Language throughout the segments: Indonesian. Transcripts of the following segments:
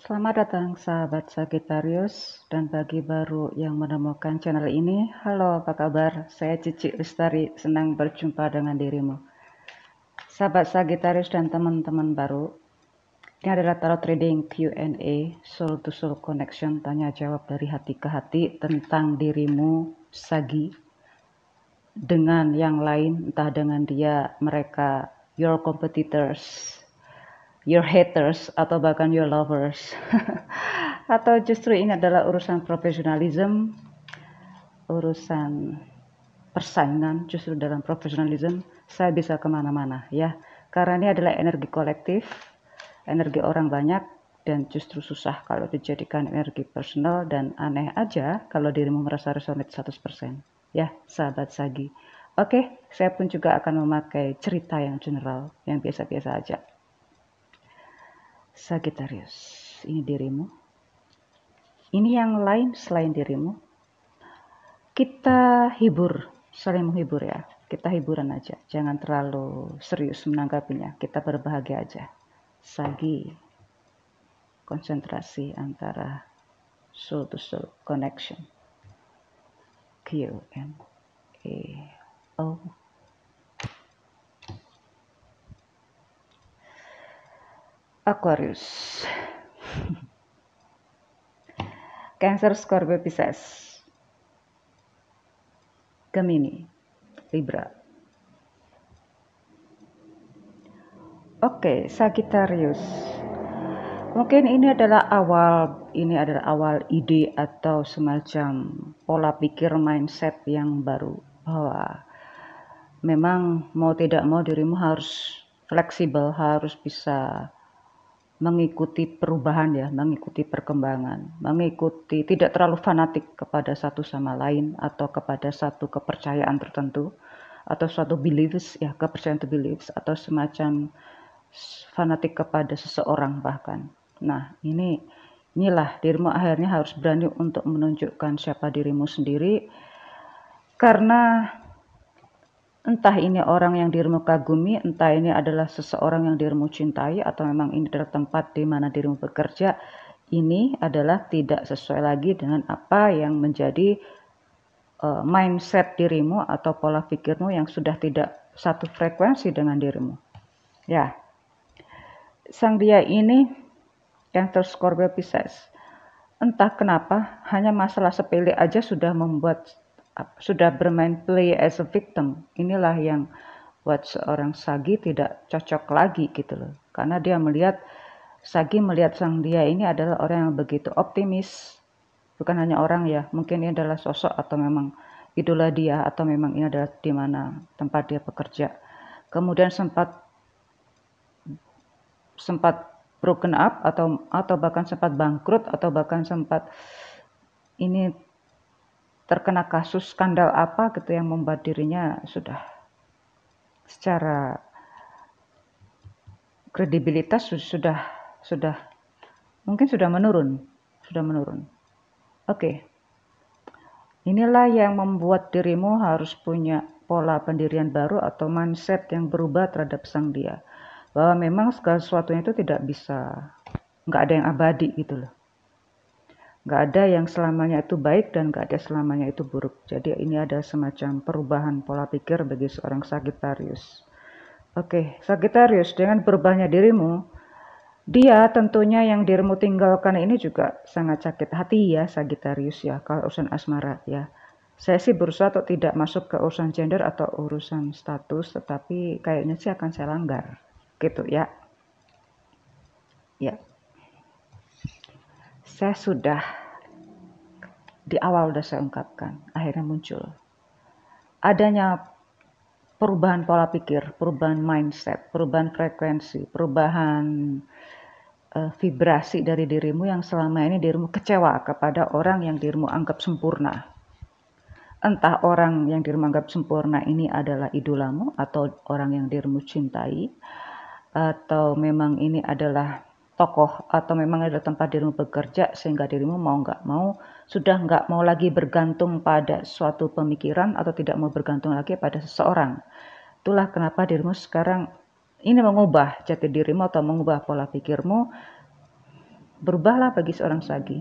Selamat datang sahabat Sagittarius dan bagi baru yang menemukan channel ini. Halo, apa kabar? Saya Cici Lestari, senang berjumpa dengan dirimu. Sahabat Sagittarius dan teman-teman baru, ini adalah tarot reading Q&A, soul to soul connection, tanya jawab dari hati ke hati tentang dirimu Sagi dengan yang lain, entah dengan dia, mereka, your competitors, your haters, atau bahkan your lovers. Atau justru ini adalah urusan profesionalisme, urusan persaingan. Justru dalam profesionalisme saya bisa kemana-mana ya, karena ini adalah energi kolektif, energi orang banyak, dan justru susah kalau dijadikan energi personal, dan aneh aja kalau dirimu merasa resonate 100% ya sahabat Sagi. Oke, saya pun juga akan memakai cerita yang general, yang biasa-biasa aja. Sagittarius, ini dirimu. Ini yang lain selain dirimu. Kita hibur, saling menghibur ya. Kita hiburan aja, jangan terlalu serius menanggapinya. Kita berbahagia aja. Sagi, konsentrasi antara soul to soul connection. Q&A. Aquarius. Cancer, Scorpio, Pisces, Gemini, Libra. Oke, Sagittarius. Mungkin ini adalah awal ide atau semacam pola pikir mindset yang baru, bahwa memang mau tidak mau dirimu harus fleksibel, harus bisa mengikuti perubahan ya, mengikuti perkembangan, mengikuti, tidak terlalu fanatik kepada satu sama lain atau kepada satu kepercayaan tertentu atau suatu beliefs ya, kepercayaan to beliefs, atau semacam fanatik kepada seseorang bahkan. Nah, inilah dirimu akhirnya harus berani untuk menunjukkan siapa dirimu sendiri, karena entah ini orang yang dirimu kagumi, entah ini adalah seseorang yang dirimu cintai, atau memang ini adalah tempat di mana dirimu bekerja, ini adalah tidak sesuai lagi dengan apa yang menjadi mindset dirimu atau pola pikirmu yang sudah tidak satu frekuensi dengan dirimu. Ya, sang dia ini Cancer, Scorpio, Pisces. Entah kenapa, hanya masalah sepele aja sudah bermain play as a victim. Inilah yang buat seorang Sagi tidak cocok lagi gitu loh. Karena Sagi melihat sang dia ini adalah orang yang begitu optimis. Bukan hanya orang ya, mungkin ini adalah sosok atau memang idola dia, atau memang ini adalah di mana tempat dia bekerja. Kemudian sempat broken up atau bahkan sempat bangkrut, atau bahkan sempat ini terkena kasus skandal apa gitu yang membuat dirinya sudah secara kredibilitas sudah mungkin sudah menurun. Oke. Inilah yang membuat dirimu harus punya pola pendirian baru atau mindset yang berubah terhadap sang dia. Bahwa memang segala sesuatunya itu nggak ada yang abadi gitu loh. Nggak ada yang selamanya itu baik dan nggak ada selamanya itu buruk. Jadi ini ada semacam perubahan pola pikir bagi seorang Sagittarius. Oke, Sagittarius, dengan berubahnya dirimu, dia tentunya yang dirimu tinggalkan ini juga sangat sakit hati ya Sagittarius ya, kalau urusan asmara ya. Saya sih berusaha untuk tidak masuk ke urusan gender atau urusan status, tetapi kayaknya sih akan saya langgar gitu ya. Ya. Saya sudah di awal sudah saya ungkapkan, akhirnya muncul adanya perubahan pola pikir, perubahan mindset, perubahan frekuensi, perubahan vibrasi dari dirimu yang selama ini dirimu kecewa kepada orang yang dirimu anggap sempurna. Entah orang yang dirimu anggap sempurna ini adalah idolamu, atau orang yang dirimu cintai, atau memang ini adalah tokoh, atau memang adalah tempat dirimu bekerja, sehingga dirimu mau nggak mau sudah nggak mau lagi bergantung pada suatu pemikiran, atau tidak mau bergantung lagi pada seseorang. Itulah kenapa dirimu sekarang ini mengubah jati dirimu atau mengubah pola pikirmu Berubahlah bagi seorang Sagi.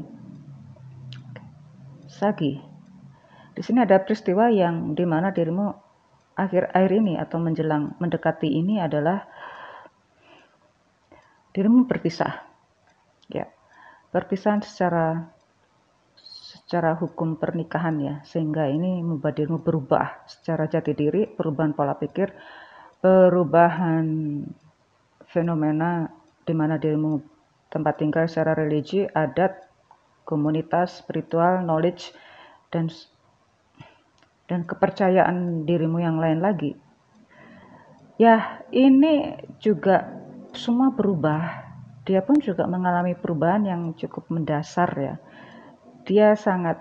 Sagi, di sini ada peristiwa yang dimana dirimu akhir-akhir ini atau menjelang mendekati ini adalah dirimu berpisah. Ya, perpisahan secara hukum pernikahan ya, sehingga ini membuat dirimu berubah secara jati diri, perubahan pola pikir, perubahan fenomena di mana dirimu tempat tinggal secara religi, adat, komunitas, spiritual, knowledge, dan kepercayaan dirimu yang lain lagi. Ya, ini juga semua berubah. Dia pun juga mengalami perubahan yang cukup mendasar ya. Dia sangat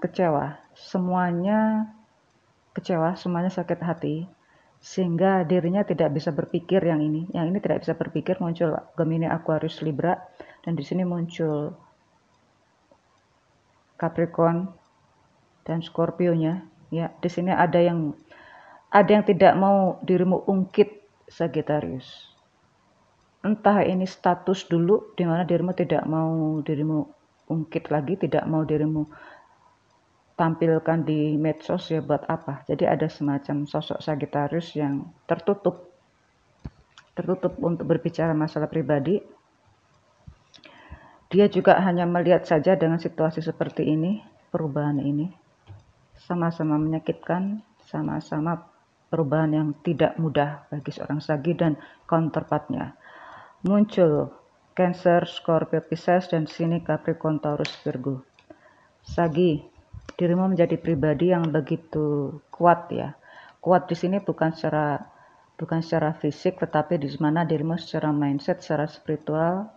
kecewa. Semuanya kecewa, semuanya sakit hati. Sehingga dirinya tidak bisa berpikir yang ini tidak bisa berpikir. Muncul Gemini, Aquarius, Libra, dan di sini muncul Capricorn dan Scorpio-nya. Ya, di sini ada yang tidak mau dirimu ungkit, Sagittarius. Entah ini status dulu di mana dirimu tidak mau dirimu ungkit lagi, tidak mau dirimu tampilkan di medsos ya, buat apa. Jadi ada semacam sosok Sagittarius yang tertutup untuk berbicara masalah pribadi. Dia juga hanya melihat saja dengan situasi seperti ini, perubahan ini sama-sama menyakitkan, sama-sama perubahan yang tidak mudah bagi seorang Sagi dan counterpartnya. Muncul Cancer, Scorpio, Pisces, dan sini Capricorn, Taurus, Virgo. Sagi, dirimu menjadi pribadi yang begitu kuat ya. Kuat di sini bukan secara fisik, tetapi di mana dirimu secara mindset, secara spiritual,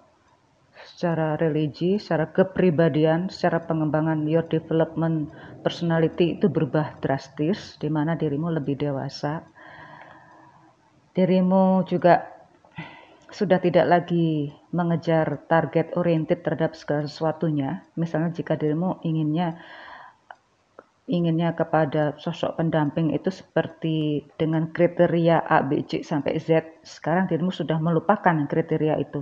secara religi, secara kepribadian, secara pengembangan your development personality itu berubah drastis, di mana dirimu lebih dewasa. Dirimu juga sudah tidak lagi mengejar target oriented terhadap segala sesuatunya. Misalnya jika dirimu inginnya kepada sosok pendamping itu seperti dengan kriteria A, B, C sampai Z, sekarang dirimu sudah melupakan kriteria itu.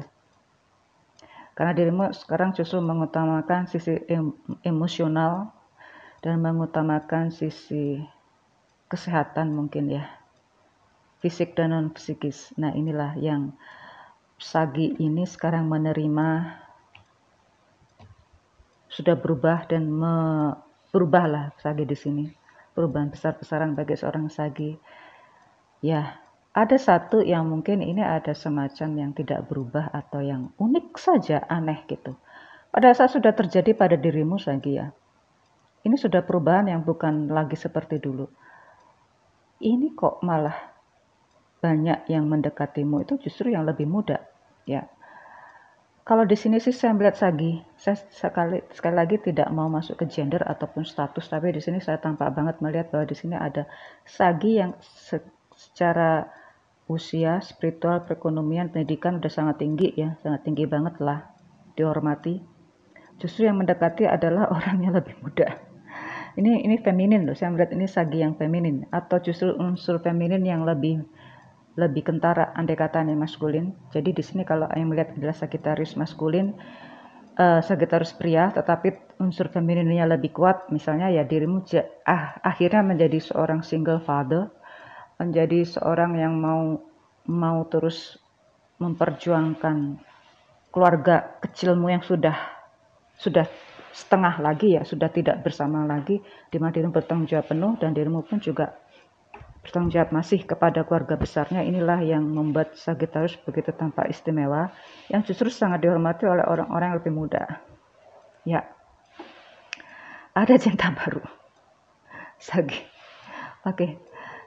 Karena dirimu sekarang justru mengutamakan sisi emosional dan mengutamakan sisi kesehatan mungkin ya, fisik dan non psikis. Nah, inilah yang Sagi ini sekarang menerima, sudah berubah dan berubahlah Sagi di sini. Perubahan besar-besaran bagi seorang Sagi. Ya, ada satu yang mungkin ini ada semacam yang tidak berubah atau yang unik saja, aneh gitu. Pada saat sudah terjadi pada dirimu Sagi ya. Ini sudah perubahan yang bukan lagi seperti dulu. Ini kok malah banyak yang mendekatimu itu justru yang lebih muda ya. Kalau di sini sih saya melihat Sagi, saya sekali lagi tidak mau masuk ke gender ataupun status, tapi di sini saya tampak banget melihat bahwa di sini ada Sagi yang secara usia, spiritual, perekonomian, pendidikan udah sangat tinggi ya, sangat tinggi banget lah, dihormati. Justru yang mendekati adalah orang yang lebih muda. Ini feminin loh, saya melihat ini Sagi yang feminin, atau justru unsur feminin yang lebih kentara, andai katanya maskulin. Jadi di sini kalau yang melihat adalah Sagittarius maskulin, Sagittarius pria, tetapi unsur femininnya lebih kuat. Misalnya ya dirimu akhirnya menjadi seorang single father, menjadi seorang yang mau terus memperjuangkan keluarga kecilmu yang sudah setengah lagi ya, sudah tidak bersama lagi, di mana dirimu bertanggung jawab penuh dan dirimu pun juga bertanggung jawab masih kepada keluarga besarnya. Inilah yang membuat Sagittarius begitu tampak istimewa, yang justru sangat dihormati oleh orang-orang yang lebih muda. Ya, ada cinta baru. Sagi. Oke,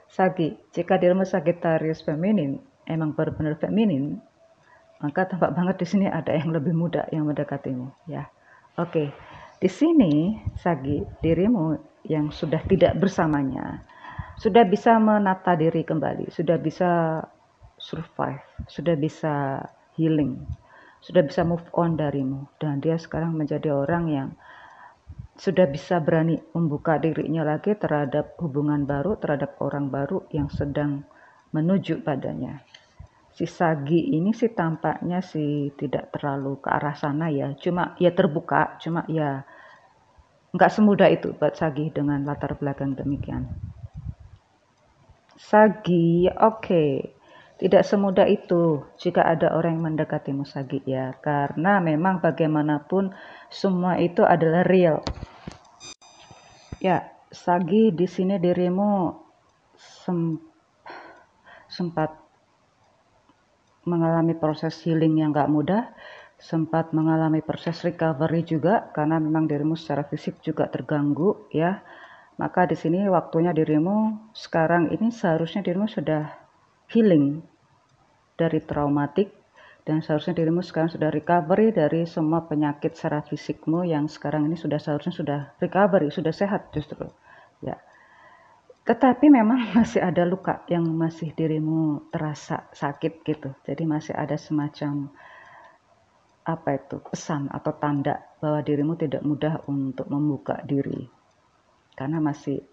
Sagi, jika dirimu Sagittarius feminin, emang benar-benar feminin, maka tampak banget di sini ada yang lebih muda yang mendekatimu, ya. Oke, di sini Sagi, dirimu yang sudah tidak bersamanya, sudah bisa menata diri kembali, sudah bisa survive, sudah bisa healing, sudah bisa move on darimu, dan dia sekarang menjadi orang yang sudah bisa berani membuka dirinya lagi terhadap hubungan baru, terhadap orang baru yang sedang menuju padanya. Si Sagi ini sih tampaknya sih tidak terlalu ke arah sana ya, cuma ya terbuka, cuma ya nggak semudah itu buat Sagi dengan latar belakang demikian. Sagi, oke. Tidak semudah itu jika ada orang yang mendekatimu Sagi ya, karena memang bagaimanapun semua itu adalah real. Ya, Sagi di sini dirimu sempat mengalami proses healing yang gak mudah, sempat mengalami proses recovery juga karena memang dirimu secara fisik juga terganggu ya. Maka di sini waktunya dirimu sekarang ini seharusnya dirimu sudah healing dari traumatik dan seharusnya dirimu sekarang sudah recovery dari semua penyakit secara fisikmu yang sekarang ini seharusnya sudah recovery, sudah sehat justru. Ya. Tetapi memang masih ada luka yang masih dirimu terasa sakit gitu. Jadi masih ada semacam pesan atau tanda bahwa dirimu tidak mudah untuk membuka diri. Karena masih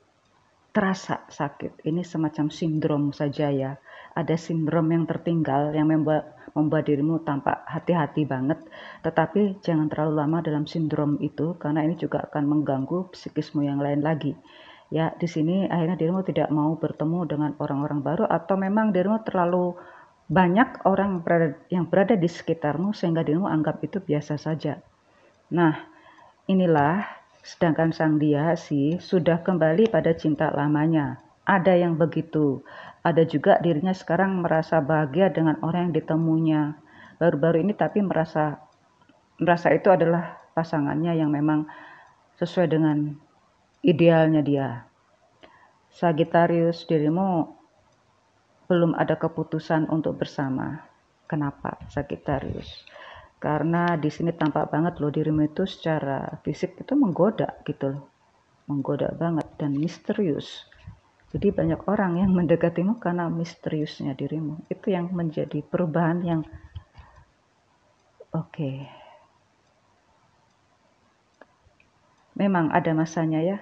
terasa sakit. Ini semacam sindrom saja ya. Ada sindrom yang tertinggal yang membuat dirimu tampak hati-hati banget. Tetapi jangan terlalu lama dalam sindrom itu karena ini juga akan mengganggu psikismu yang lain lagi. Ya, di sini akhirnya dirimu tidak mau bertemu dengan orang-orang baru atau memang dirimu terlalu banyak orang yang berada di sekitarmu sehingga dirimu anggap itu biasa saja. Nah, inilah sedangkan sang dia sih sudah kembali pada cinta lamanya. Ada yang begitu. Ada juga dirinya sekarang merasa bahagia dengan orang yang ditemunya baru-baru ini tapi merasa itu adalah pasangannya yang memang sesuai dengan idealnya dia. Sagittarius, dirimu belum ada keputusan untuk bersama. Kenapa, Sagittarius? Karena di sini tampak banget loh dirimu itu secara fisik itu menggoda gitu loh. Menggoda banget dan misterius. Jadi banyak orang yang mendekatimu karena misteriusnya dirimu. Itu yang menjadi perubahan yang oke. Memang ada masanya ya.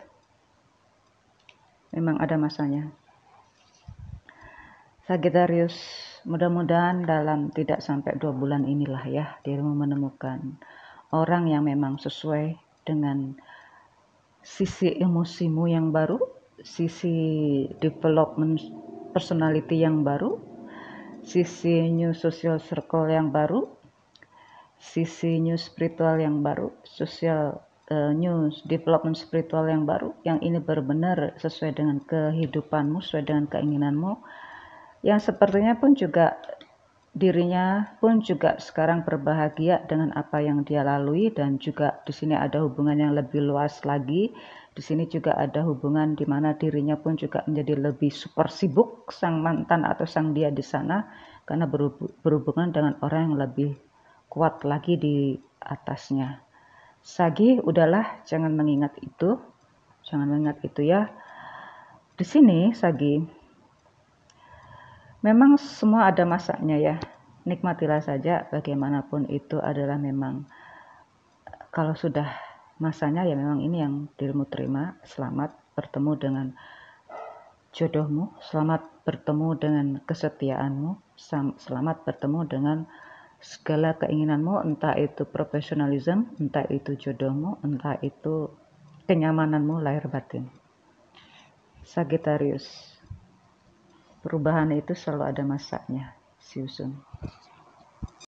Memang ada masanya. Sagittarius, mudah-mudahan dalam tidak sampai 2 bulan inilah ya dirimu menemukan orang yang memang sesuai dengan sisi emosimu yang baru, sisi development personality yang baru, sisi new social circle yang baru, sisi new spiritual yang baru, new development spiritual yang baru, yang ini benar-benar sesuai dengan kehidupanmu, sesuai dengan keinginanmu, yang sepertinya pun juga dirinya pun juga sekarang berbahagia dengan apa yang dia lalui dan juga di sini ada hubungan yang lebih luas lagi. Di sini juga ada hubungan di mana dirinya pun juga menjadi lebih super sibuk sang mantan atau sang dia di sana karena berhubungan dengan orang yang lebih kuat lagi di atasnya. Sagi, udahlah, jangan mengingat itu. Jangan mengingat itu ya. Di sini Sagi, memang semua ada masanya ya. Nikmatilah saja bagaimanapun itu adalah memang kalau sudah masanya ya memang ini yang dirimu terima. Selamat bertemu dengan jodohmu, selamat bertemu dengan kesetiaanmu, selamat bertemu dengan segala keinginanmu, entah itu profesionalisme, entah itu jodohmu, entah itu kenyamananmu lahir batin. Sagittarius, perubahan itu selalu ada masanya. See you soon.